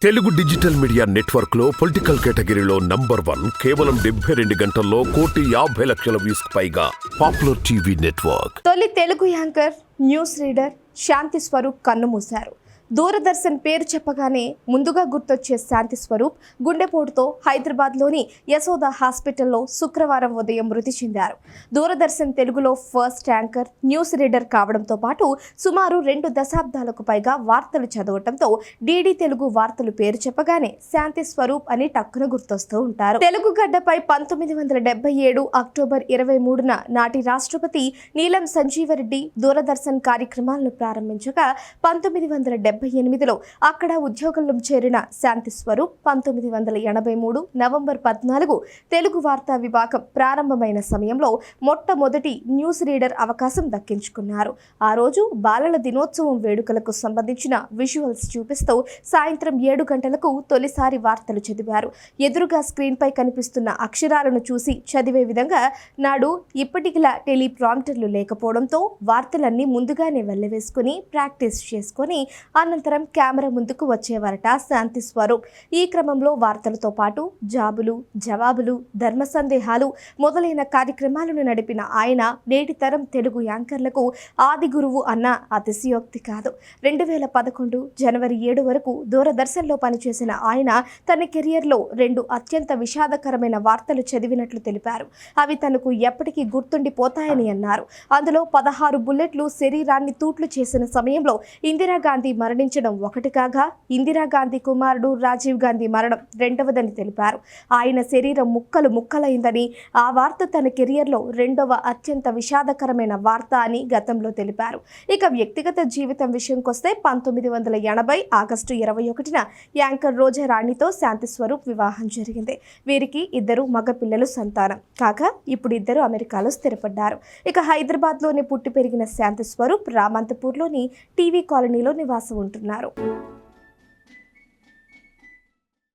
Telugu digital media network లో political కేటగిరీలో #1 కేవలం 72 గంటల్లో 1,50,00,000 వ్యూస్ పైగా పాపులర్ టీవీ నెట్వర్క్. తొలి తెలుగు యాంకర్, న్యూస్ రీడర్ శాంతి స్వరూప్ కన్నుమూశారు. దూరదర్శన్ పేరు చెప్పగానే ముందుగా గుర్తొచ్చే శాంతి స్వరూప్ గుండెపోటుతో హైదరాబాద్లోని యశోద హాస్పిటల్లో శుక్రవారం ఉదయం మృతి చెందారు. దూరదర్శన్ తెలుగులో ఫస్ట్ యాంకర్, న్యూస్ రీడర్ కావడంతో పాటు సుమారు 2 దశాబ్దాలకు పైగా వార్తలు చదవడంతో డీడీ తెలుగు వార్తలు పేరు చెప్పగానే శాంతి స్వరూప్ అని టక్కున గుర్తొస్తూ ఉంటారు. తెలుగు గడ్డపై 1977 అక్టోబర్ 23న నాటి రాష్ట్రపతి నీలం సంజీవరెడ్డి దూరదర్శన్ కార్యక్రమాలను ప్రారంభించగా 1978లో అక్కడ ఉద్యోగంలో చేరిన శాంతి స్వరూప్ 1983 నవంబర్ 14 తెలుగు వార్తా విభాగం ప్రారంభమైన సమయంలో మొట్టమొదటి న్యూస్ రీడర్ అవకాశం దక్కించుకున్నారు. ఆ రోజు బాలల దినోత్సవం వేడుకలకు సంబంధించిన విజువల్స్ చూపిస్తూ సాయంత్రం 7 గంటలకు తొలిసారి వార్తలు చదివారు. ఎదురుగా స్క్రీన్పై కనిపిస్తున్న అక్షరాలను చూసి చదివే విధంగా నాడు ఇప్పటికిలా టెలిప్రాంప్టర్లు లేకపోవడంతో వార్తలన్నీ ముందుగానే వెళ్ళవేసుకుని ప్రాక్టీస్ చేసుకొని అనంతరం కెమెరా ముందుకు వచ్చేవారట శాంతి స్వరూప్. ఈ క్రమంలో వార్తలతో పాటు జాబులు, జవాబులు, ధర్మ సందేహాలు మొదలైన కార్యక్రమాలను నడిపిన ఆయన నేటి తరం తెలుగు యాంకర్లకు ఆది గురువు అన్న అతిశయోక్తి కాదు. 2011 జనవరి 7 వరకు దూరదర్శన్లో పనిచేసిన ఆయన తన కెరియర్లో 2 అత్యంత విషాదకరమైన వార్తలు చదివినట్లు తెలిపారు. అవి తనకు ఎప్పటికీ గుర్తుండిపోతాయని అన్నారు. అందులో 16 బుల్లెట్లు శరీరాన్ని తూట్లు చేసిన సమయంలో ఇందిరాగాంధీ మరణించడం ఒకటి కాగా ఇందిరాగాంధీ కుమారుడు రాజీవ్ గాంధీ మరణం రెండవదని తెలిపారు. ఆయన శరీరం ముక్కలైందని, ఆ వార్త తన కెరియర్లో 2వ అత్యంత విషాదకరమైన వార్త అని గతంలో తెలిపారు. ఇక వ్యక్తిగత జీవితం విషయంకొస్తే 1980 ఆగస్టు 21న యాంకర్ రోజా రాణితో శాంతి స్వరూప్ వివాహం జరిగింది. వీరికి 2 మగపిల్లలు సంతానం కాగా ఇప్పుడు 2 అమెరికాలో స్థిరపడ్డారు. ఇక హైదరాబాద్లోనే పుట్టి పెరిగిన శాంతి స్వరూప్ రామంతపూర్లోని టీవీ కాలనీలో నివాసం ఉంటున్నారు.